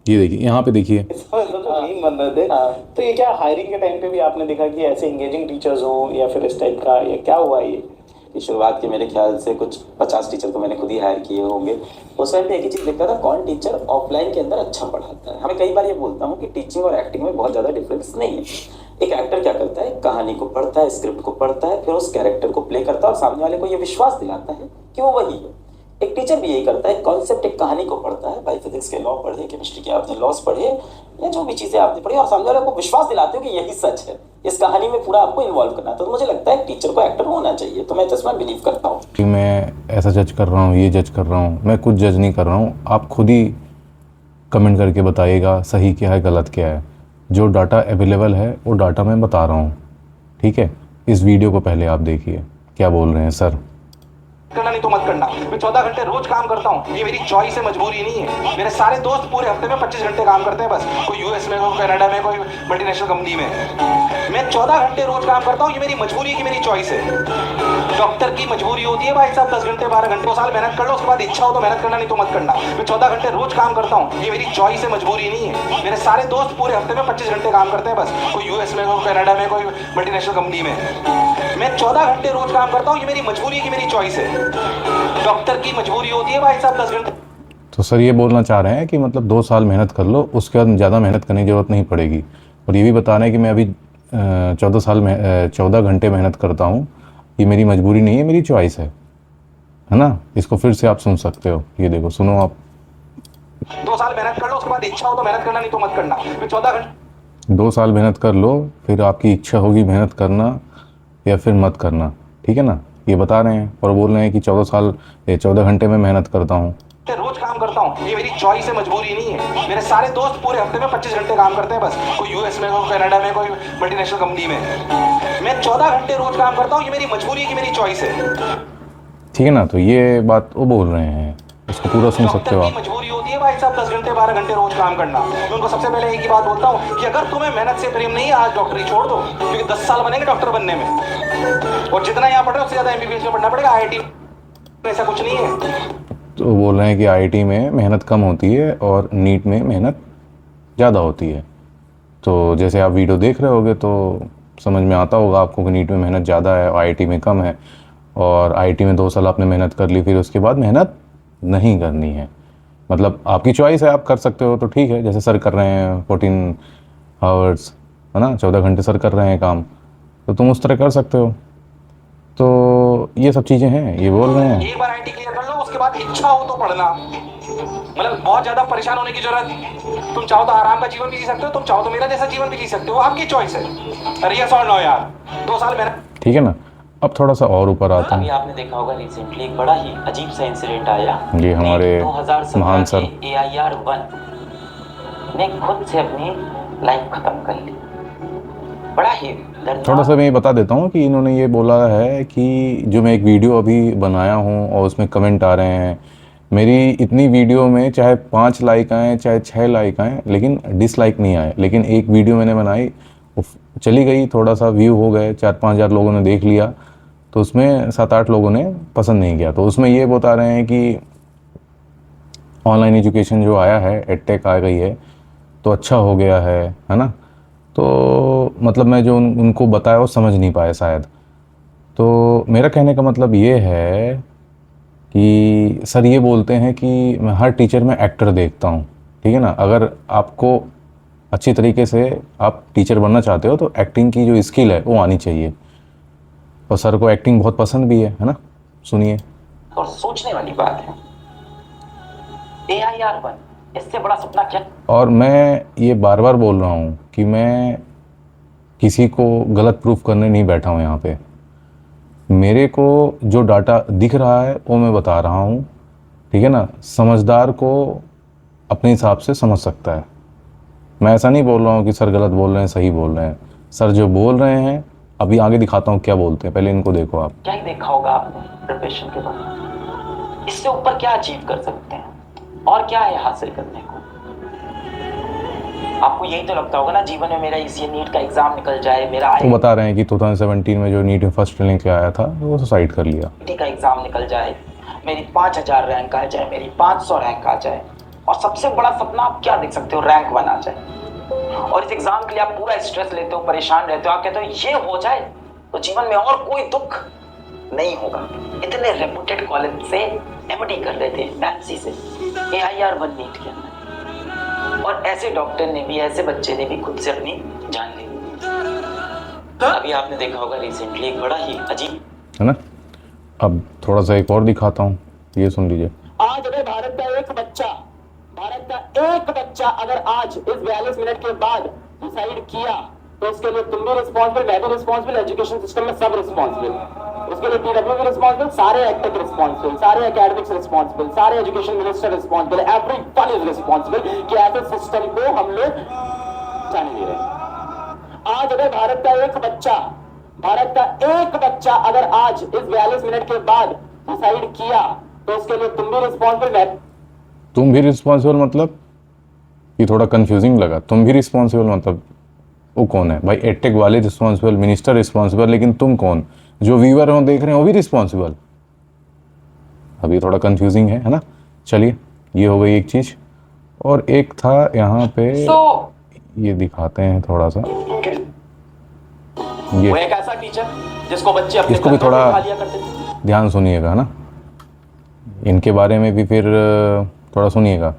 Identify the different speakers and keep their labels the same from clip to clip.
Speaker 1: ये देखिए, यहाँ पे देखिए।
Speaker 2: तो मीम बन रहे थे। तो ये क्या हायरिंग के टाइम पे भी आपने देखा कि ऐसे इंगेजिंग टीचर्स हो या फिर इस टाइप का, या क्या हुआ ये?
Speaker 3: कि शुरुआत के मेरे ख्याल से कुछ 50 टीचर तो मैंने खुद ही हायर किए होंगे। उस टाइम पे एक ही चीज़ देखता था, कौन टीचर ऑफलाइन के अंदर अच्छा पढ़ाता है। हमें कई बार ये बोलता हूँ कि टीचिंग और एक्टिंग में बहुत ज़्यादा डिफरेंस नहीं है। एक एक्टर क्या करता है, कहानी को पढ़ता है, स्क्रिप्ट को पढ़ता है, फिर उस कैरेक्टर को प्ले करता है और सामने वाले को ये विश्वास दिलाता है कि वो वही है। एक टीचर भी यही करता है, कॉन्सेप्ट, एक कहानी को पढ़ता है, भाई फिजिक्स के लॉ पढ़े, केमिस्ट्री के आपने लॉस पढ़े, या जो भी चीज़ें आपने पढ़ी, और सामने वाले को विश्वास दिलाते हो कि यही सच है। इस कहानी में पूरा आपको इन्वॉल्व करना है। तो मुझे लगता है टीचर को एक्टर होना चाहिए। तो मैं तो इसमें बिलीव करता हूँ
Speaker 1: कि मैं ऐसा जज कर रहा हूँ, ये जज कर रहा हूँ, मैं कुछ जज नहीं कर रहा हूँ। आप खुद ही कमेंट करके बताइएगा सही क्या है, गलत क्या है। जो डाटा अवेलेबल है वो डाटा मैं बता रहा हूँ, ठीक है। इस वीडियो को पहले आप देखिए क्या बोल रहे हैं सर।
Speaker 4: करना नहीं तो मत करना। मैं 14 घंटे रोज काम करता हूँ, ये मेरी चॉइस है, मजबूरी नहीं है। मेरे सारे दोस्त पूरे हफ्ते में 25 घंटे काम करते हैं बस, कोई यूएस में, कोई कनाडा में, कोई मल्टीनेशनल कंपनी में। मैं 14 घंटे रोज काम करता हूँ, ये मेरी मजबूरी है कि मेरी चॉइस है। डॉक्टर की मजबूरी होती है भाई साहब 10 घंटे 12 घंटे 2 साल मेहनत कर लो, उसके बाद इच्छा हो तो मेहनत करना, नहीं तो मत करना। मैं 14 घंटे रोज काम करता हूँ, ये मेरी चॉइस है, मजबूरी नहीं है। मेरे सारे दोस्त पूरे हफ्ते में 25 घंटे काम करते हैं बस, कोई यूएस में, कोई कनाडा में, कोई मल्टीनेशनल कंपनी में। मैं 14 घंटे रोज काम करता हूँ, ये मेरी मजबूरी है कि मेरी चॉइस है। डॉक्टर की मजबूरी होती है भाई साहब 10 घंटे।
Speaker 1: तो सर ये बोलना चाह रहे हैं कि मतलब 2 साल मेहनत कर लो, उसके बाद ज़्यादा मेहनत करने की ज़रूरत नहीं पड़ेगी। और ये भी बता रहे हैं कि मैं अभी 14 घंटे मेहनत करता हूँ, ये मेरी मजबूरी नहीं है, मेरी चॉइस है ना। इसको फिर से आप सुन सकते हो, ये देखो, सुनो आप।
Speaker 4: 2 साल मेहनत कर लो, उसके बाद इच्छा हो तो मेहनत करना, नहीं तो मत करना। मैं 14 घंटे
Speaker 1: 2 साल मेहनत कर लो, फिर आपकी इच्छा होगी मेहनत करना या फिर मत करना, ठीक है ना। ये बता रहे हैं और बोल रहे हैं कि 14 घंटे में मेहनत करता हूँ।
Speaker 4: रोज काम करता हूँ, ये मेरी चॉइस है, मजबूरी नहीं है। मेरे सारे दोस्त पूरे हफ्ते में 25 घंटे काम करते हैं बस, कोई यूएस में, कोई कनाडा में, कोई मल्टीनेशनल कंपनी में। मैं 14 घंटे रोज काम करता हूँ, ये मेरी मजबूरी है कि मेरी चॉइस है।
Speaker 1: ठीक है ना। तो ये बात वो बोल रहे हैं, इसको पूरा सुन सकते हो
Speaker 4: डॉक्टर की
Speaker 1: आप।
Speaker 4: मजबूरी होती है भाई साहब 10 घंटे 12 घंटे रोज काम करना। मैं उनको सबसे पहले एक ही बात बोलता हूँ कि अगर तुम्हें मेहनत से प्रेम नहीं है, आज डॉक्टरी छोड़ दो, क्योंकि 10 साल बनेंगे डॉक्टर बनने में, और जितना यहाँ पढ़ रहे हो उससे ज्यादा एमबीबीएस में पढ़ना पड़ेगा। आईआईटी ऐसा कुछ नहीं है।
Speaker 1: तो बोल रहे हैं कि आईआईटी में मेहनत कम होती है और नीट में मेहनत ज़्यादा होती है। तो जैसे आप वीडियो देख रहे होगे तो समझ में आता होगा आपको कि नीट में मेहनत ज़्यादा है और आईआईटी में कम है। और आईआईटी में 2 साल आपने मेहनत कर ली, फिर उसके बाद मेहनत नहीं करनी है। मतलब आपकी चॉइस है, आप कर सकते हो तो ठीक है। जैसे सर कर रहे हैं 14 आवर्स, है ना, 14 घंटे सर कर रहे हैं काम, तो तुम उस तरह कर सकते हो। तो ये सब चीज़ें हैं, ये बोल रहे हैं।
Speaker 4: एक बार आईटी क्लियर कर लो, उसके बाद इच्छा हो तो पढ़ना। मतलब बहुत ज्यादा परेशान होने की जरूरत। तुम चाहो तो आराम का जीवन भी जी सकते हो, तुम चाहो तो मेरा जैसा जीवन भी जी सकते हो, आपकी चॉइस है। अरे यस और नो यार, 2 साल मेहनत।
Speaker 1: ठीक है ना। अब थोड़ा सा और ऊपर आता
Speaker 3: अभी
Speaker 1: है।
Speaker 3: आपने देखा होगा रिसेंटली एक बड़ा ही अजीब सा इंसिडेंट आया।
Speaker 1: ये हमारे
Speaker 3: 2017
Speaker 1: महान सर।
Speaker 3: के AIR 1 ने खुद से अपनी लाइफ खत्म कर ली। बड़ा ही
Speaker 1: थोड़ा सा मैं ये बता देता हूँ कि इन्होंने ये बोला है कि जो मैं एक वीडियो अभी बनाया हूँ और उसमें कमेंट आ रहे हैं, मेरी इतनी वीडियो में चाहे 5 लाइक आए चाहे 6 लाइक आए, लेकिन डिसलाइक नहीं आए। लेकिन एक वीडियो मैंने बनाई, वो चली गई, थोड़ा सा व्यू हो गए, 4-5 हज़ार लोगों ने देख लिया, तो उसमें 7-8 लोगों ने पसंद नहीं किया। तो उसमें ये बता रहे हैं कि ऑनलाइन एजुकेशन जो आया है, एडटेक आ गई है, तो अच्छा हो गया है ना। तो मतलब मैं जो उनको बताया वो समझ नहीं पाए शायद। तो मेरा कहने का मतलब ये है कि सर ये बोलते हैं कि मैं हर टीचर में एक्टर देखता हूँ, ठीक है ना। अगर आपको अच्छी तरीके से आप टीचर बनना चाहते हो तो एक्टिंग की जो स्किल है वो आनी चाहिए। और सर को एक्टिंग बहुत पसंद भी है ना। सुनिए।
Speaker 3: और सोचने वाली बात है, AIR 1 इससे बड़ा सपना क्या।
Speaker 1: और मैं ये बार बार बोल रहा हूँ कि मैं किसी को गलत प्रूफ करने नहीं बैठा हूँ यहाँ पे। मेरे को जो डाटा दिख रहा है वो मैं बता रहा हूँ, ठीक है ना। समझदार को अपने हिसाब से समझ सकता है। मैं ऐसा नहीं बोल रहा हूँ कि सर गलत बोल रहे हैं, सही बोल रहे हैं। सर जो बोल रहे हैं, अभी आगे दिखाता हूँ क्या बोलते हैं, पहले इनको देखो आप।
Speaker 3: क्या ही देखा होगा आपने प्रिपरेशन के बाद, इससे ऊपर क्या अचीव कर सकते हैं और क्या है हासिल करने को। आपको यही तो लगता होगा ना जीवन में, मेरा इसी नीट का एग्जाम निकल जाए, मेरा
Speaker 1: वो बता रहे हैं कि 2017 में जो नीट में फर्स्ट रैंक आया था वो सुसाइड कर लिया।
Speaker 3: आईआईटी का एग्जाम निकल जाए, मेरी 5000 रैंक आ जाए, मेरी 500 रैंक आ जाए, और सबसे बड़ा सपना आप क्या देख सकते हो, रैंक 1 आ जाए। और इस एग्जाम के लिए आप पूरा स्ट्रेस लेते हो, परेशान रहते हो, आप कहते हो ये हो जाए तो जीवन में और कोई दुख नहीं होगा। इतने रेपुटेड कॉलेज से एमडी कर रहे थे फैंसी से, AIR-1 नीट के अंदर, और ऐसे डॉक्टर ने भी, ऐसे बच्चे ने भी खुद से अपनी जान ली। अभी आपने देखा होगा रिसेंटली एक बड़ा ही अजीब,
Speaker 1: है ना। अब थोड़ा सा एक और दिखाता हूँ, ये सुन लीजिए।
Speaker 2: आज अगर भारत का एक बच्चा अगर आज इस 42 मिनट के बाद डिसाइड किया तो उसके लिए तुम भी रिस्पॉन्सिबल, मैं भी रिस्पॉन्सिबल, एजुकेशन सिस्टम में सब रिस्पॉन्सिबल, उसके लिए TW भी रिस्पॉन्सिबल, सारे एक्टेक रिस्पॉन्सिबल, सारे एकेडमिक्स रिस्पॉन्सिबल, सारे education minister responsible, everyone is responsible कि ऐसे सिस्टम को हम लोग जाने दे रहे हैं। आज अगर भारत का एक बच्चा अगर आज इस 42 मिनट के बाद डिसाइड किया तो उसके लिए तुम भी रिस्पॉन्सिबल, मैं
Speaker 1: तुम भी रिस्पॉन्सिबल मतलब ये थोड़ा कंफ्यूजिंग लगा। तुम भी रिस्पॉन्सिबल मतलब वो कौन है भाई? एडटेक वाले रिस्पॉन्सिबल, मिनिस्टर रिस्पॉन्सिबल, लेकिन तुम कौन? जो व्यूअर हो देख रहे हैं वो भी रिस्पॉन्सिबल। अभी थोड़ा कंफ्यूजिंग है ना। चलिए, ये हो गई एक चीज़, और एक था यहाँ पे ये दिखाते हैं थोड़ा सा। ये
Speaker 3: वो एक ऐसा टीचर जिसको बच्चे अपने
Speaker 1: इसको भी
Speaker 3: कंधों पे
Speaker 1: थोड़ा
Speaker 3: उठा लिया करते थे।
Speaker 1: ध्यान सुनिएगा, है ना। इनके बारे में भी फिर थोड़ा सुनिएगा।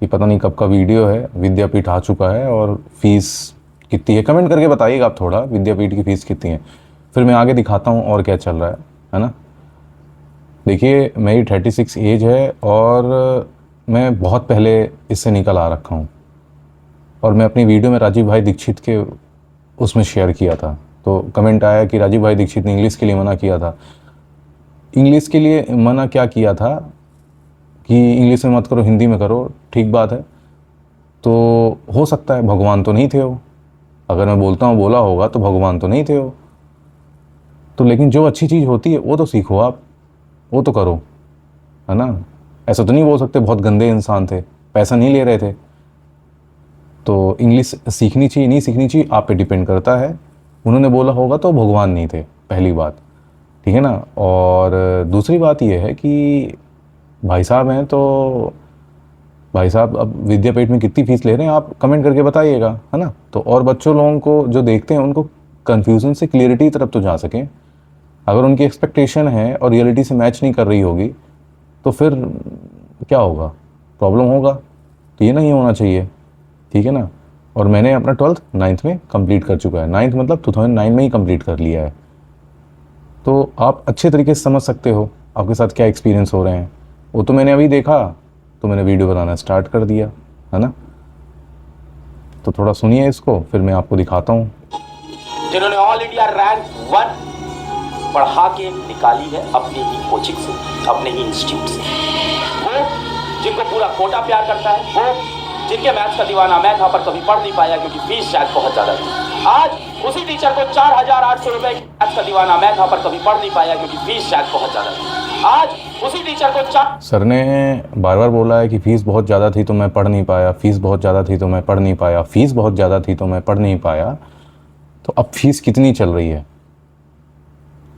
Speaker 1: ये पता नहीं कब का वीडियो है, विद्यापीठ आ चुका है, और फीस कितनी है कमेंट करके बताइएगा आप थोड़ा, विद्यापीठ की फ़ीस कितनी है। फिर मैं आगे दिखाता हूँ और क्या चल रहा है ना। देखिए, मेरी 36 एज है और मैं बहुत पहले इससे निकल आ रखा हूँ, और मैं अपनी वीडियो में राजीव भाई दीक्षित के उसमें शेयर किया था। तो कमेंट आया कि राजीव भाई दीक्षित ने इंग्लिश के लिए मना किया था। इंग्लिश के लिए मना क्या किया था कि इंग्लिश में मत करो, हिंदी में करो, ठीक बात है। तो हो सकता है भगवान तो नहीं थे वो, अगर मैं बोलता हूँ बोला होगा तो भगवान तो नहीं थे वो। तो लेकिन जो अच्छी चीज़ होती है वो तो सीखो आप, वो तो करो, है ना। ऐसा तो नहीं बोल सकते बहुत गंदे इंसान थे, पैसा नहीं ले रहे थे। तो इंग्लिश सीखनी चाहिए नहीं सीखनी चाहिए आप पे डिपेंड करता है। उन्होंने बोला होगा तो भगवान नहीं थे, पहली बात, ठीक है ना। और दूसरी बात ये है कि भाई साहब हैं, तो भाई साहब अब विद्यापीठ में कितनी फ़ीस ले रहे हैं आप कमेंट करके बताइएगा, है ना। तो और बच्चों लोगों को जो देखते हैं उनको कन्फ्यूज़न से क्लियरिटी की तरफ तो जा सकें। अगर उनकी एक्सपेक्टेशन है और रियलिटी से मैच नहीं कर रही होगी तो फिर क्या होगा, प्रॉब्लम होगा। तो ये नहीं होना चाहिए, ठीक है ना। और मैंने अपना 12th 9th में कंप्लीट कर चुका है। 9th मतलब 2009 में ही कंप्लीट कर लिया है। तो आप अच्छे तरीके से समझ सकते हो आपके साथ क्या एक्सपीरियंस हो रहे हैं। वो तो मैंने अभी देखा तो मैंने वीडियो बनाना स्टार्ट कर दिया, है ना। तो थोड़ा सुनिए इसको, फिर मैं आपको दिखाता हूँ।
Speaker 3: जिन्होंने ऑल इंडिया रैंक 1 पढ़ा के निकाली है अपनी ही कोचिंग से, अपने ही इंस्टीट्यूट से, वो जिनको पूरा कोटा प्यार करता है, वो जिनके मैथ्स का दीवाना मैं था पर कभी पढ़ नहीं पाया क्योंकि फीस शायद बहुत ज़्यादा थी। आज उसी टीचर को 4,800 रुपए की मैथ्स का दीवाना मैं था पर कभी पढ़ नहीं पाया क्योंकि फीस शायद बहुत ज़्यादा थी। आज उसी टीचर को
Speaker 1: सर ने बार बार बोला है कि फ़ीस बहुत ज़्यादा थी तो मैं पढ़ नहीं पाया, फ़ीस बहुत ज़्यादा थी तो मैं पढ़ नहीं पाया, फ़ीस बहुत ज़्यादा थी तो मैं पढ़ नहीं पाया। तो अब फीस कितनी चल रही है,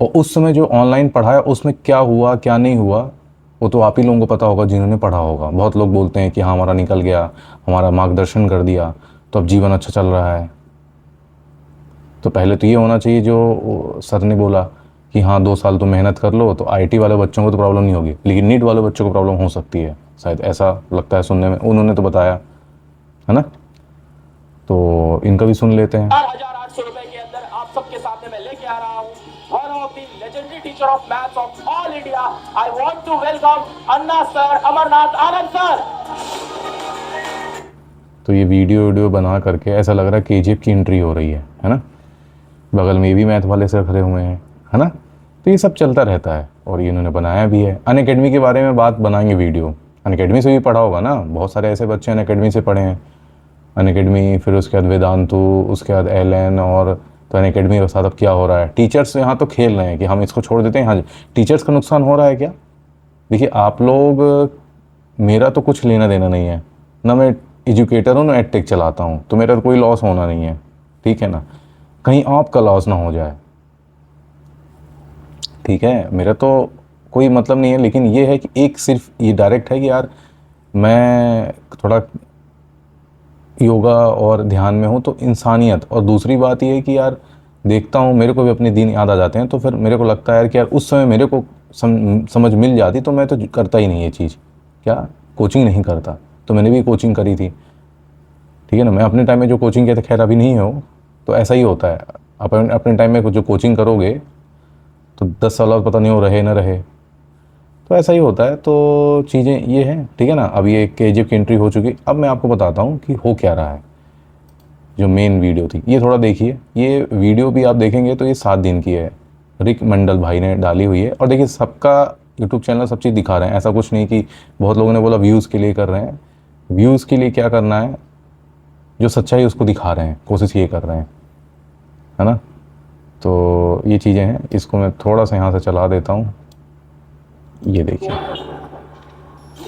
Speaker 1: और उस समय जो ऑनलाइन पढ़ाया उसमें क्या हुआ क्या नहीं हुआ वो तो आप ही लोगों को पता होगा जिन्होंने पढ़ा होगा। बहुत लोग बोलते हैं कि हाँ हमारा निकल गया, हमारा मार्गदर्शन कर दिया तो अब जीवन अच्छा चल रहा है। तो पहले तो ये होना चाहिए जो सर ने बोला कि हाँ 2 साल तो मेहनत कर लो तो आईटी वाले बच्चों को तो प्रॉब्लम नहीं होगी, लेकिन नीट वाले बच्चों को प्रॉब्लम हो सकती है, शायद ऐसा लगता है सुनने में, उन्होंने तो बताया, है ना। तो इनका भी सुन लेते हैं।
Speaker 3: 4,800 रुपए के अंदर आप सबके सामने मैं लेके आ रहा हूँ one of the legendary teacher of maths of all India. I want to welcome Anna sir, Amarnath Anand sir.
Speaker 1: तो ये वीडियो बना करके ऐसा लग रहा है केजीएफ की एंट्री हो रही है ना। बगल में ये भी मैथ वाले सर खड़े हुए हैं, है ना। तो ये सब चलता रहता है और ये इन्होंने बनाया भी है। अनअकैडमी के बारे में बात बनाएंगे वीडियो, अनअकैडमी से भी पढ़ा होगा ना, बहुत सारे ऐसे बच्चे अनअकैडमी से पढ़े हैं। अनअकैडमी, फिर उसके बाद वेदांतु, उसके बाद एलन, और तो अनअकैडमी के साथ अब क्या हो रहा है, टीचर्स यहाँ तो खेल रहे हैं कि हम इसको छोड़ देते हैं। हाँ जी, टीचर्स का नुकसान हो रहा है क्या? देखिए आप लोग, मेरा तो कुछ लेना देना नहीं है ना, मैं एजुकेटर हूँ ना एडटेक चलाता हूँ, तो मेरा तो कोई लॉस होना नहीं है, ठीक है ना। कहीं आपका लॉस ना हो जाए, ठीक है, मेरा तो कोई मतलब नहीं है। लेकिन ये है कि एक सिर्फ ये डायरेक्ट है कि यार मैं थोड़ा योगा और ध्यान में हूँ, तो इंसानियत। और दूसरी बात ये है कि यार देखता हूँ, मेरे को भी अपने दिन याद आ जाते हैं, तो फिर मेरे को लगता है यार कि यार उस समय मेरे को समझ मिल जाती तो मैं तो करता ही नहीं ये चीज़, क्या कोचिंग नहीं करता। तो मैंने भी कोचिंग करी थी, ठीक है ना। मैं अपने टाइम में जो कोचिंग किया था, खैर अभी नहीं हो, तो ऐसा ही होता है। आप अपने टाइम में जो कोचिंग करोगे तो 10 साल बाद पता नहीं हो रहे ना रहे, तो ऐसा ही होता है। तो चीज़ें ये हैं, ठीक है ना। अब ये KGF की एंट्री हो चुकी। अब मैं आपको बताता हूँ कि हो क्या रहा है। जो मेन वीडियो थी ये थोड़ा देखिए। ये वीडियो भी आप देखेंगे तो ये 7 दिन की है, रिक मंडल भाई ने डाली हुई है। और देखिए सबका यूट्यूब चैनल सब चीज़ दिखा रहे हैं, ऐसा कुछ नहीं कि बहुत लोगों ने बोला व्यूज़ के लिए कर रहे हैं। व्यूज़ के लिए क्या करना है, जो सच्चाई उसको दिखा रहे हैं, कोशिश ये कर रहे हैं, है ना। तो ये चीज़ें हैं। इसको मैं थोड़ा सा यहाँ से चला देता हूँ, ये देखिए।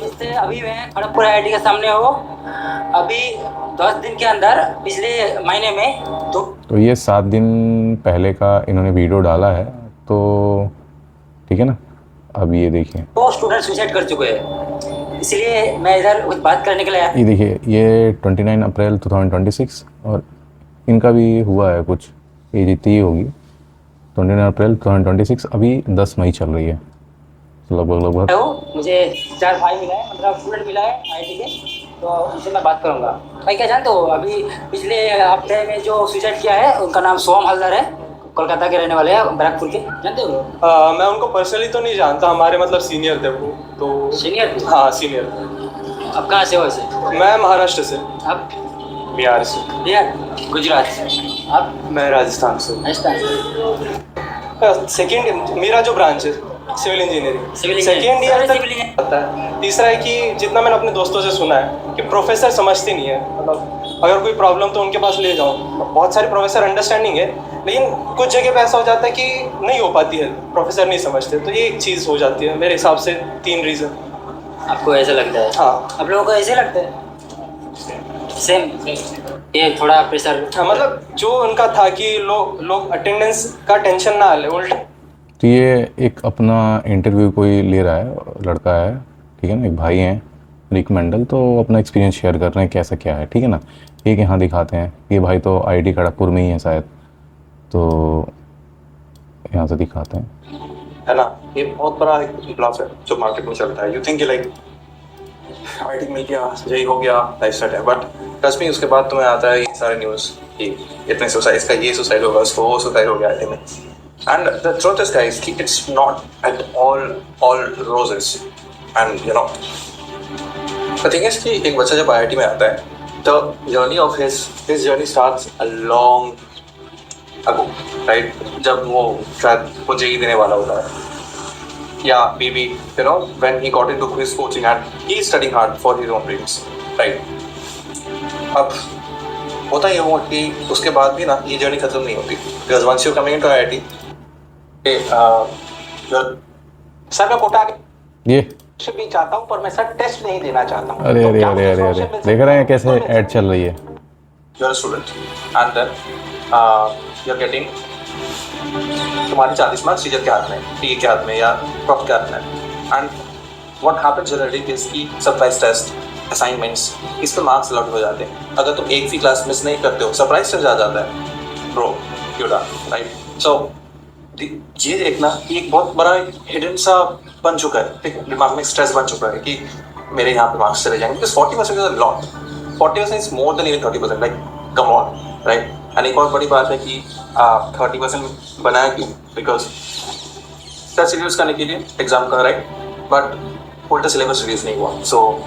Speaker 5: इससे अभी मैं खड़गपुर IIT के सामने हो, अभी 10 दिन के अंदर पिछले महीने में
Speaker 1: तो ये 7 दिन पहले का इन्होंने वीडियो डाला है, तो ठीक है ना। अब ये देखिए,
Speaker 5: 2 स्टूडेंट सुसाइड कर चुके हैं, इसलिए मैं इधर कुछ बात करने के लिए आया।
Speaker 1: ये देखिए, ये 29 अप्रैल 2026 और इनका भी हुआ है कुछ, एज इतनी ही होगी। 29 अप्रैल 2026, अभी 10 मई चल रही है, तो लगभग
Speaker 5: मुझे 4 भाई मिला है, मतलब स्टूडेंट मिला है IIT के, तो उनसे मैं बात करूंगा। भाई क्या जानते हो, अभी पिछले हफ्ते में जो सुसाइड किया है उनका नाम सोहम हलदर है, कोलकाता के रहने वाले हैं, बैरकपुर के, जानते हो?
Speaker 6: मैं उनको पर्सनली तो नहीं जानता, हमारे मतलब सीनियर थे वो तो।
Speaker 5: सीनियर?
Speaker 6: हाँ सीनियर।
Speaker 5: अब कहाँ से हो वैसे?
Speaker 6: मैं महाराष्ट्र से।
Speaker 5: अब
Speaker 6: बिहार से।
Speaker 5: बिहार, गुजरात से। अब
Speaker 6: मैं राजस्थान से।
Speaker 5: राजस्थान से।
Speaker 6: सेकेंड मेरा जो ब्रांच है civil engineering,
Speaker 5: civil
Speaker 6: second year
Speaker 5: civil
Speaker 6: तक
Speaker 5: इंजीनियरिंग।
Speaker 6: आता है। तीसरा है कि जितना मैंने अपने दोस्तों से सुना है कि प्रोफेसर समझते नहीं है, मतलब अगर कोई प्रॉब्लम तो उनके पास ले जाओ। बहुत सारे प्रोफेसर अंडरस्टैंडिंग है, लेकिन कुछ जगह पे ऐसा हो जाता है कि नहीं हो पाती है, प्रोफेसर नहीं समझते। तो ये एक चीज़ हो जाती है मेरे हिसाब से। 3 रीज़न
Speaker 5: आपको ऐसा लगता है?
Speaker 6: हाँ।
Speaker 5: आप लोगों को ऐसे लगता है? सेम। ये थोड़ा प्रेशर,
Speaker 6: हाँ, मतलब जो उनका था कि लोग अटेंडेंस का टेंशन ना ले, उल्टा।
Speaker 1: तो ये एक अपना इंटरव्यू कोई ले रहा है, लड़का है, ठीक है ना, एक भाई हैं रिक मंडल, तो अपना एक्सपीरियंस शेयर कर रहे हैं कैसा क्या है, ठीक है ना। एक यहाँ दिखाते हैं, ये भाई तो IIT खड़गपुर में ही है शायद, तो यहाँ से दिखाते हैं,
Speaker 7: है ना। ये बहुत बड़ा एक ब्लॉफ है जो मार्केट में चलता है। यू थिंक लाइक IIT मिल गया, यही हो गया, लाइफ सेट है, बट ट्रस्ट मी उसके बाद तुम्हें आता है ये सारे न्यूज़ कि इतने सुसाइड, इसका ये सुसाइड होगा, उसको वो सुसाइड हो गया IIT में। And the truth is guys कि it's not at all roses. And you know the thing is कि एक बच्चा जब IIT में आता है, the journey of his journey starts a long ago, right. जब वो शायद वो JEE देने वाला होता है, या maybe you know when he got into quiz coaching and he is studying hard for his own dreams, right। अब होता ये हुआ कि उसके बाद भी ना ये जर्नी खत्म नहीं होती, because once you're coming into IIT,
Speaker 4: sir मैं कोटा
Speaker 1: ये
Speaker 4: भी चाहता हूँ, पर मैं सर टेस्ट नहीं देना चाहता हूँ।
Speaker 1: अरे
Speaker 4: तो
Speaker 1: अरे
Speaker 4: क्या
Speaker 1: अरे
Speaker 4: मुझे
Speaker 1: अरे अरे
Speaker 4: scholarship मिल
Speaker 1: देख रहे हैं
Speaker 4: सकती है?
Speaker 1: कैसे ऐड चल रही है।
Speaker 7: you're a student and then you're getting तुम्हारी 40 मार्क्स टीचर के हाथ में, PA के हाथ में या प्रॉफ के हाथ में। And what happens generally is कि सरप्राइज टेस्ट, असाइनमेंट्स, इस पे मार्क्स अलॉट हो जाते हैं। अगर तुम एक भी क्लास मिस नहीं करते हो, सरप्राइज टेस्ट आ जाता है, ब्रो यू डन, राइट। सो ये देखना कि एक बहुत बड़ा हिडन सा बन चुका है, ठीक है, दिमाग में स्ट्रेस बन चुका है कि मेरे यहाँ पे मार्क्स चले जाएंगे, because 40% is a lot. 40% is more than even 30%, like come on, right. And एक और बड़ी बात है कि 30% बनाया क्यों, बिकॉज टेस्ट रिड्यूस करने के लिए एग्जाम का, राइट, बट उल्टा सिलेबस रिड्यूस नहीं हुआ, so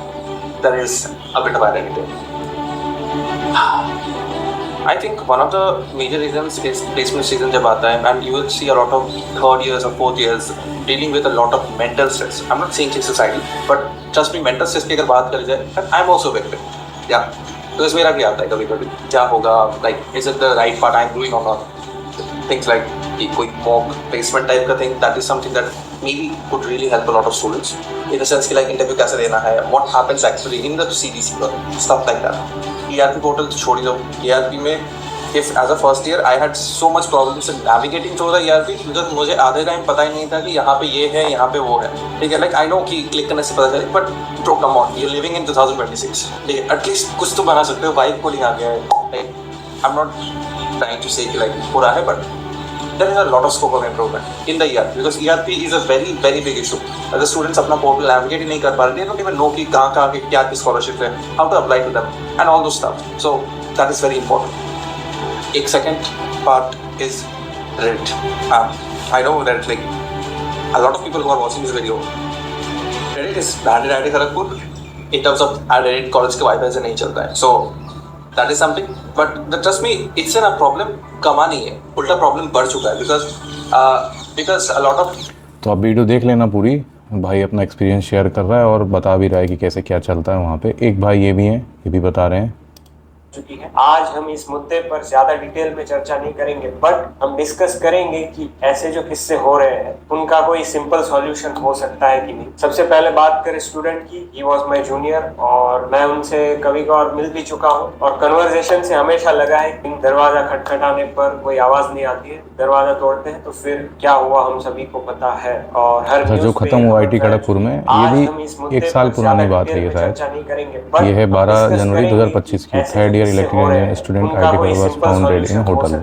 Speaker 7: there is a bit of identity. I think one of the major reasons is placement season जब आता है, and you will see a lot of third years or fourth years dealing with a lot of mental stress. I'm not saying it's society, but trust me, mental stress की अगर बात करी जाए, and I'm also victim, yeah, because मेरा भी आता है कभी-कभी, क्या होगा, like is it the right part I'm doing or not, things like कि कोई mock placement type का thing, that is something that maybe could really help a lot of students in the sense कि like interview कैसे देना है, what happens actually in the CDC, stuff like that। ERP portal छोड़ दो, ERP में if as a first year I had so much problems in navigating through the ERP because मुझे आधे time पता ही नहीं था कि यहाँ पे ये है, यहाँ पे वो है, ठीक है. Like I know कि क्लिक करने से पता चले, but bro come on, you're living in 2026, ठीक है, एटलीस्ट कुछ तो बना सकते हो. वाइब कोडिंग आ गया है. Like I'm not trying to say कि like पूरा है, but there is a lot of scope of improvement in the ERP because ERP is a very very big issue. As the students अपना portal navigate ही नहीं कर पा रहे, they don't even know कि कहाँ के क्या scholarship है, how to apply to them and all those stuff. So that is very important. एक second part is Reddit. I know that like a lot of people who are watching this video, Reddit is banned in IIT Kharagpur in terms of Reddit college के Wi-Fi से नहीं चलता है. So that is something, but trust me, it's a problem. कमा नहीं है, उल्टा problem बढ़ चुका है because a lot of.
Speaker 1: तो आप वीडियो देख लेना पूरी. भाई अपना एक्सपीरियंस शेयर कर रहा है और बता भी रहा है कि कैसे क्या चलता है वहाँ पे. एक भाई ये भी हैं, ये भी बता रहे हैं.
Speaker 8: चुकी है. आज हम इस मुद्दे पर ज्यादा डिटेल में चर्चा नहीं करेंगे, बट हम डिस्कस करेंगे कि ऐसे जो किस्से हो रहे हैं उनका कोई सिंपल सॉल्यूशन हो सकता है कि नहीं. सबसे पहले बात करें स्टूडेंट की. ही वाज माय जूनियर और मैं उनसे कभी कभार मिल भी चुका हूँ और कन्वर्सेशन से हमेशा लगा है कि दरवाजा खटखटाने पर कोई आवाज नहीं आती है, दरवाजा तोड़ते हैं तो फिर क्या हुआ हम सभी को पता है. और हर
Speaker 1: जो खत्म हुआ IIT खड़गपुर में, ये भी 1 साल पुरानी बात है ये शायद. ये है 12 जनवरी 2025 की. Third year electrical engineering student IIT Kharagpur was founded in hotel.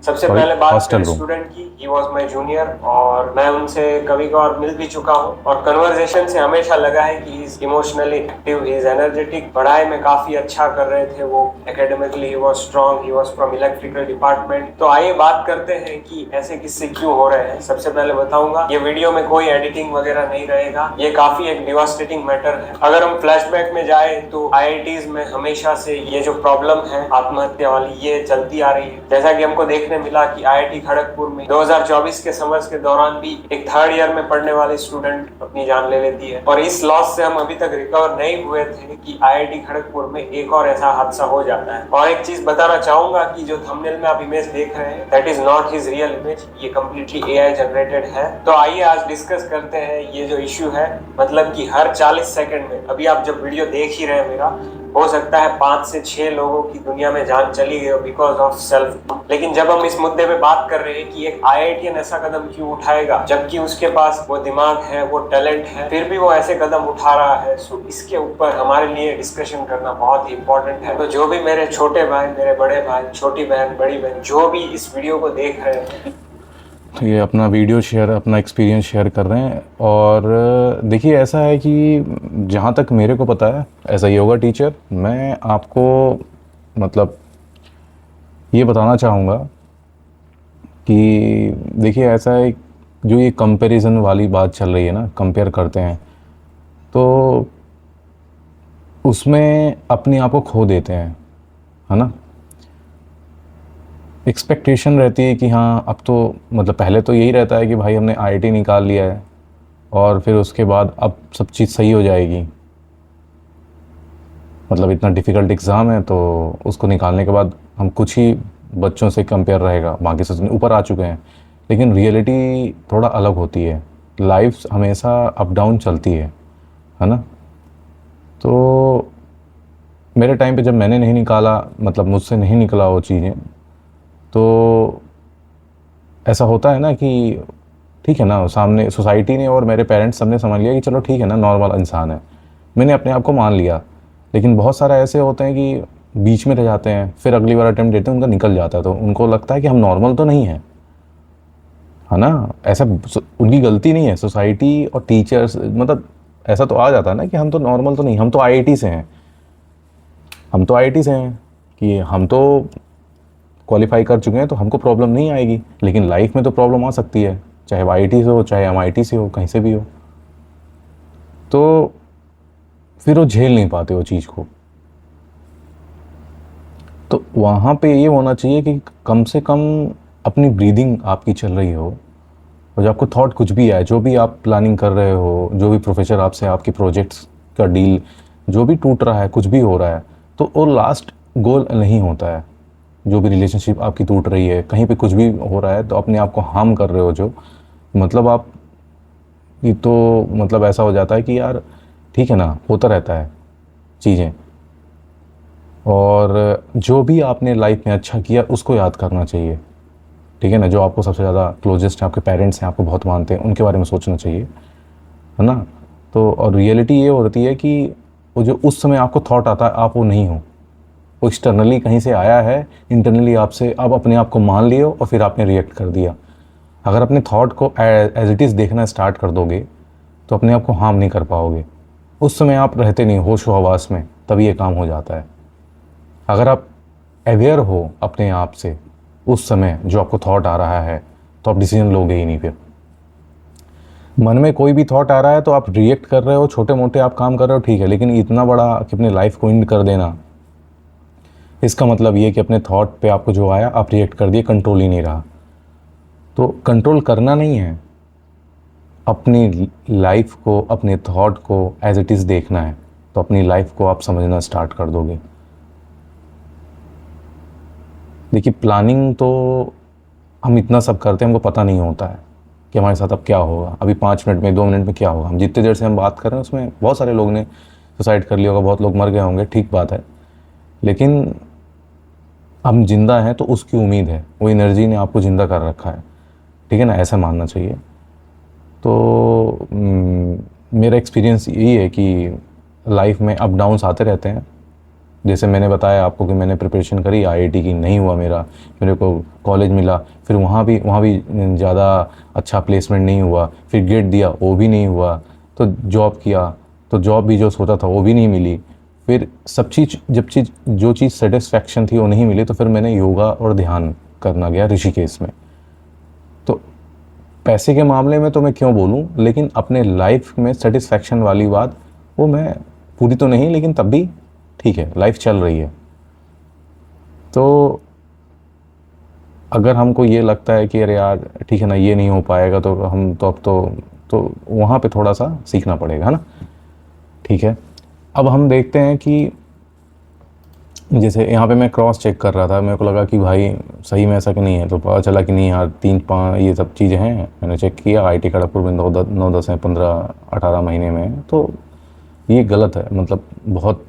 Speaker 8: सबसे पहले बात करें स्टूडेंट की. ही वाज माय जूनियर और मैं उनसे कभी कभार मिल भी चुका हूँ और कन्वर्सेशन से हमेशा लगा है कि he is emotionally active, he is energetic. पढ़ाई में काफी अच्छा कर रहे थे वो. Academically he was strong, he was from electrical department. तो आइए बात करते हैं कि ऐसे किस्से क्यों हो रहे हैं. सबसे पहले बताऊंगा, ये वीडियो में कोई एडिटिंग वगैरह नहीं रहेगा. ये काफी एक डिवास्टेटिंग मैटर है. अगर हम फ्लैशबैक में जाए तो IITs में हमेशा से ये जो प्रॉब्लम है आत्महत्या वाली, ये चलती आ रही है. जैसा कि हमको देखने मिला कि IIT खड़गपुर में 2024 के समर्स के दौरान भी एक थर्ड ईयर में पढ़ने वाली स्टूडेंट अपनी जान ले लेती है. और इस लॉस से हम अभी तक रिकवर नहीं हुए थे कि IIT खड़गपुर में एक और ऐसा हादसा हो जाता है. और एक चीज बताना चाहूंगा कि जो थंबनेल में आप इमेज देख रहे हैं, that is not his real image. ये कम्प्लीटली AI जनरेटेड है. तो आइए आज डिस्कस करते हैं ये जो इश्यू है. मतलब कि हर 40 सेकंड में, अभी आप जब वीडियो देख ही रहे हैं मेरा, हो सकता है 5 से 6 लोगों की दुनिया में जान चली गई बिकॉज ऑफ सेल्फ. लेकिन जब हम इस मुद्दे पे बात कर रहे हैं कि एक IITian ऐसा कदम क्यों उठाएगा जबकि उसके पास वो दिमाग है, वो टैलेंट है, फिर भी वो ऐसे कदम उठा रहा है, सो इसके ऊपर हमारे लिए डिस्कशन करना बहुत ही इंपॉर्टेंट है. तो जो भी मेरे छोटे भाई, मेरे बड़े भाई, छोटी बहन, बड़ी बहन, जो भी इस वीडियो को देख रहे हैं,
Speaker 1: तो ये अपना वीडियो शेयर, अपना एक्सपीरियंस शेयर कर रहे हैं. और देखिए ऐसा है कि जहाँ तक मेरे को पता है एज अ योगा टीचर, मैं आपको मतलब ये बताना चाहूँगा कि देखिए ऐसा है, जो ये कंपैरिजन वाली बात चल रही है ना, कंपेयर करते हैं तो उसमें अपने आप को खो देते हैं, है ना. एक्सपेक्टेशन रहती है कि हाँ अब तो मतलब पहले तो यही रहता है कि भाई हमने IIT निकाल लिया है और फिर उसके बाद अब सब चीज़ सही हो जाएगी. मतलब इतना डिफ़िकल्ट एग्ज़ाम है तो उसको निकालने के बाद हम कुछ ही बच्चों से कंपेयर रहेगा, बाकी सब ऊपर आ चुके हैं. लेकिन रियलिटी थोड़ा अलग होती है. लाइफ हमेशा अप डाउन चलती है ना. तो मेरे टाइम पे जब मैंने नहीं निकाला, मतलब मुझसे नहीं निकला वो चीज़ें, तो ऐसा होता है ना कि ठीक है ना, सामने सोसाइटी ने और मेरे पेरेंट्स सबने समझ लिया कि चलो ठीक है ना, नॉर्मल इंसान है. मैंने अपने आप को मान लिया. लेकिन बहुत सारे ऐसे होते हैं कि बीच में रह जाते हैं, फिर अगली बार अटेम्प्ट देते हैं, उनका निकल जाता है, तो उनको लगता है कि हम नॉर्मल तो नहीं हैं, है ना. ऐसा उनकी गलती नहीं है, सोसाइटी और टीचर्स, मतलब ऐसा तो आ जाता है ना कि हम तो नॉर्मल तो नहीं, हम तो IIT से हैं, हम तो IIT से हैं कि हम तो क्वालिफाई कर चुके हैं, तो हमको प्रॉब्लम नहीं आएगी. लेकिन लाइफ में तो प्रॉब्लम आ सकती है, चाहे वो IIT से हो, चाहे MIT से हो, कहीं से भी हो. तो फिर वो झेल नहीं पाते वो चीज़ को. तो वहाँ पे ये होना चाहिए कि कम से कम अपनी ब्रीदिंग आपकी चल रही हो, और जब आपको थॉट कुछ भी आए, जो भी आप प्लानिंग कर रहे हो, जो भी प्रोफेसर आपसे आपके प्रोजेक्ट्स का डील जो भी टूट रहा है, कुछ भी हो रहा है, तो वो लास्ट गोल नहीं होता है. जो भी रिलेशनशिप आपकी टूट रही है, कहीं पे कुछ भी हो रहा है, तो अपने आप को हार्म कर रहे हो, जो मतलब आप ये तो मतलब ऐसा हो जाता है कि यार ठीक है ना, होता रहता है चीज़ें. और जो भी आपने लाइफ में अच्छा किया उसको याद करना चाहिए, ठीक है ना। जो आपको सबसे ज़्यादा क्लोजेस्ट हैं, आपके पेरेंट्स हैं, आपको बहुत मानते हैं, उनके बारे में सोचना चाहिए, है ना। तो और रियलिटी ये होती है कि वो जो उस समय आपको थॉट आता है आप वो नहीं हो, वो एक्सटर्नली कहीं से आया है, इंटरनली आपसे आप अपने आप को मान लिए हो और फिर आपने रिएक्ट कर दिया। अगर अपने थॉट को एज इट इज़ देखना स्टार्ट कर दोगे तो अपने आप को हार्म नहीं कर पाओगे। उस समय आप रहते नहीं होश व हवास में, तभी ये काम हो जाता है। अगर आप अवेयर हो अपने आप से उस समय जो आपको थॉट आ रहा है तो आप डिसीजन लोगे ही नहीं। फिर मन में कोई भी थॉट आ रहा है तो आप रिएक्ट कर रहे हो, छोटे मोटे आप काम कर रहे हो, ठीक है, लेकिन इतना बड़ा कि अपनी लाइफ को एंड कर देना, इसका मतलब ये कि अपने थॉट पे आपको जो आया आप रिएक्ट कर दिए, कंट्रोल ही नहीं रहा। तो कंट्रोल करना नहीं है, अपनी लाइफ को, अपने थॉट को एज इट इज़ देखना है, तो अपनी लाइफ को आप समझना स्टार्ट कर दोगे। देखिए प्लानिंग तो हम इतना सब करते हैं, हमको पता नहीं होता है कि हमारे साथ अब क्या होगा, अभी 5 मिनट में 2 मिनट में क्या होगा। हम जितनी देर से हम बात कर रहे हैं उसमें बहुत सारे लोग ने सुसाइड कर लिया होगा, बहुत लोग मर गए होंगे, ठीक बात है, लेकिन हम जिंदा हैं तो उसकी उम्मीद है, वो एनर्जी ने आपको ज़िंदा कर रखा है, ठीक है ना, ऐसा मानना चाहिए। तो मेरा एक्सपीरियंस यही है कि लाइफ में अप डाउन्स आते रहते हैं। जैसे मैंने बताया आपको कि मैंने प्रिपरेशन करी आईआईटी की, नहीं हुआ मेरे को कॉलेज मिला, फिर वहाँ भी ज़्यादा अच्छा प्लेसमेंट नहीं हुआ, फिर गेट दिया वो भी नहीं हुआ, तो जॉब किया तो जॉब भी जो सोचा था वो भी नहीं मिली, फिर जो चीज़ सेटिस्फैक्शन थी वो नहीं मिली, तो फिर मैंने योगा और ध्यान करना गया ऋषिकेश में। तो पैसे के मामले में तो मैं क्यों बोलूँ, लेकिन अपने लाइफ में सेटिस्फैक्शन वाली बात वो मैं पूरी तो नहीं, लेकिन तब भी ठीक है, लाइफ चल रही है। तो अगर हमको ये लगता है कि अरे यार ठीक है ना, ये नहीं हो पाएगा, तो हम तो अब तो वहाँ पे थोड़ा सा सीखना पड़ेगा, है ना, ठीक है। अब हम देखते हैं कि जैसे यहाँ पे मैं क्रॉस चेक कर रहा था, मेरे को लगा कि भाई सही में ऐसा कि नहीं है, तो पता चला कि नहीं यार 3-5 ये सब चीज़ें हैं। मैंने चेक किया आईटी खड़गपुर में 9-10 हैं 15-18 महीने में, तो ये गलत है, मतलब बहुत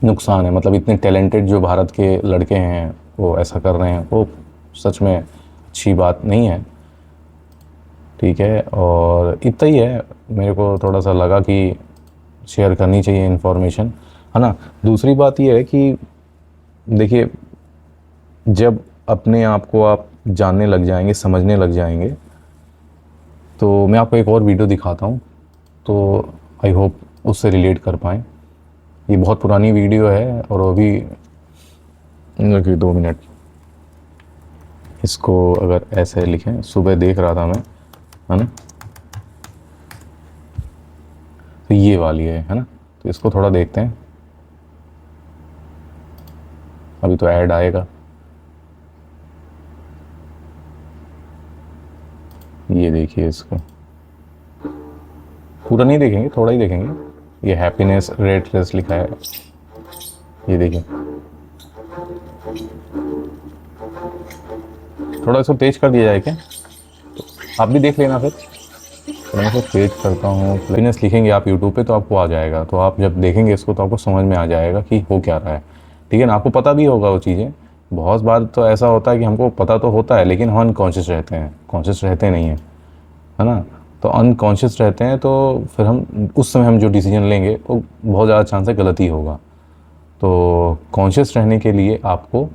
Speaker 1: नुकसान है। मतलब इतने टैलेंटेड जो भारत के लड़के हैं वो ऐसा कर रहे हैं, वो सच में अच्छी बात नहीं है, ठीक है। और इतना ही है, मेरे को थोड़ा सा लगा कि शेयर करनी चाहिए इन्फॉर्मेशन, है ना। दूसरी बात ये है कि देखिए जब अपने आप को आप जानने लग जाएंगे, समझने लग जाएंगे, तो मैं आपको एक और वीडियो दिखाता हूँ, तो आई होप उससे रिलेट कर पाएँ। ये बहुत पुरानी वीडियो है और वो भी 2 मिनट, इसको अगर ऐसे लिखें, सुबह देख रहा था मैं, है ना, तो ये वाली है ना, तो इसको थोड़ा देखते हैं, अभी तो ऐड आएगा। ये देखिए, इसको पूरा नहीं देखेंगे, थोड़ा ही देखेंगे। ये हैप्पीनेस रेट रेस लिखा है, ये देखिए, थोड़ा इसको तेज कर दिया जाए क्या, तो आप भी देख लेना फिर। तो मैं इसको तेज करता हूँ, हैप्पीनेस लिखेंगे आप यूट्यूब पे तो आपको आ जाएगा, तो आप जब देखेंगे इसको तो आपको समझ में आ जाएगा कि हो क्या रहा है, ठीक है ना। आपको पता भी होगा वो चीज़ें, बहुत बार तो ऐसा होता है कि हमको पता तो होता है लेकिन हम अनकॉन्शियस रहते हैं, कॉन्शियस रहते नहीं हैं, है ना। तो अनकॉन्शियस रहते हैं तो फिर हम उस समय हम जो डिसीजन लेंगे वो बहुत ज़्यादा चांस है गलत ही होगा। तो कॉन्शियस रहने के लिए आपको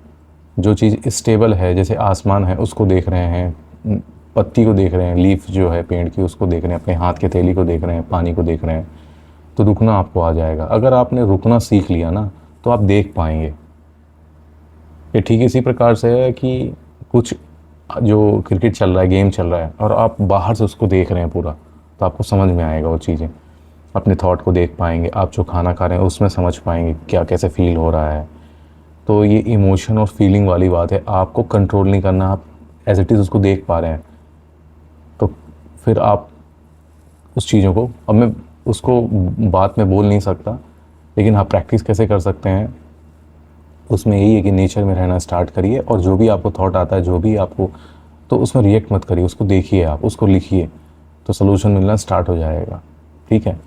Speaker 1: जो चीज़ स्टेबल है, जैसे आसमान है उसको देख रहे हैं, पत्ती को देख रहे हैं, लीफ जो है पेड़ की उसको देख रहे हैं, अपने हाथ के थैली को देख रहे हैं, पानी को देख रहे हैं, तो रुकना आपको आ जाएगा। अगर आपने रुकना सीख लिया ना तो आप देख पाएंगे। ये ठीक इसी प्रकार से है कि कुछ जो क्रिकेट चल रहा है, गेम चल रहा है, और आप बाहर से उसको देख रहे हैं पूरा, तो आपको समझ में आएगा वो चीज़ें, अपने थॉट को देख पाएंगे। आप जो खाना खा रहे हैं उसमें समझ पाएंगे क्या कैसे फील हो रहा है। तो ये इमोशन और फीलिंग वाली बात है, आपको कंट्रोल नहीं करना, आप एज इट इज़ उसको देख पा रहे हैं, तो फिर आप उस चीज़ों को, अब मैं उसको बात में बोल नहीं सकता, लेकिन हाँ प्रैक्टिस कैसे कर सकते हैं उसमें यही है कि नेचर में रहना स्टार्ट करिए, और जो भी आपको थॉट आता है, जो भी आपको, तो उसमें रिएक्ट मत करिए, उसको देखिए, आप उसको लिखिए, तो सलूशन मिलना स्टार्ट हो जाएगा, ठीक है।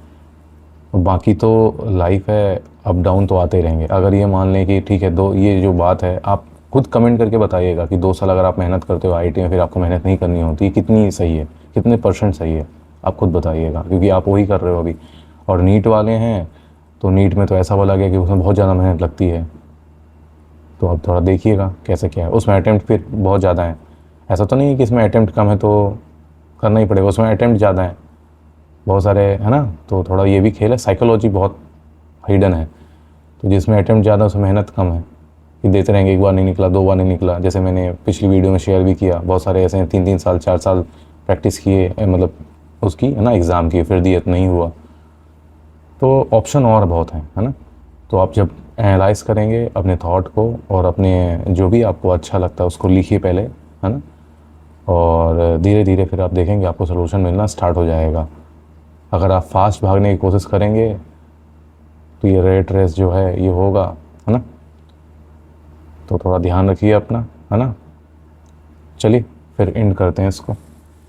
Speaker 1: और बाकी तो लाइफ है, अप डाउन तो आते ही रहेंगे। अगर ये मान लें कि ठीक है, दो ये जो बात है, आप खुद कमेंट करके बताइएगा कि 2 साल अगर आप मेहनत करते हो आईटी में, फिर आपको मेहनत नहीं करनी होती, कितनी सही है, कितने % सही है, आप खुद बताइएगा, क्योंकि आप वही कर रहे हो अभी। और नीट वाले हैं तो नीट में तो ऐसा बोला गया कि उसमें बहुत ज़्यादा मेहनत लगती है, तो आप थोड़ा देखिएगा कैसे क्या है। उसमें अटैम्प्ट फिर बहुत ज़्यादा है, ऐसा तो नहीं है कि इसमें अटैम्प्ट कम है तो करना ही पड़ेगा, उसमें अटैम्प्ट ज़्यादा है बहुत सारे, है ना। तो थोड़ा ये भी खेल है, साइकोलॉजी बहुत हिडन है। तो जिसमें अटैम्प्ट ज़्यादा उसमें मेहनत कम है, कि देते रहेंगे, 1 बार नहीं निकला, 2 बार नहीं निकला। जैसे मैंने पिछली वीडियो में शेयर भी किया, बहुत सारे ऐसे हैं 3-3 साल 4 साल प्रैक्टिस किए, मतलब उसकी, है ना, एग्ज़ाम की, फिर दिए तो नहीं हुआ। तो ऑप्शन और बहुत हैं, है ना। तो आप जब एनालाइज करेंगे अपने थॉट को और अपने जो भी आपको अच्छा लगता है उसको लिखिए पहले, है ना, और धीरे धीरे फिर आप देखेंगे आपको सलूशन मिलना स्टार्ट हो जाएगा। अगर आप फास्ट भागने की कोशिश करेंगे तो ये रेट रेस जो है ये होगा, है ना। तो थोड़ा ध्यान रखिए अपना, है ना। चलिए फिर एंड करते हैं इसको।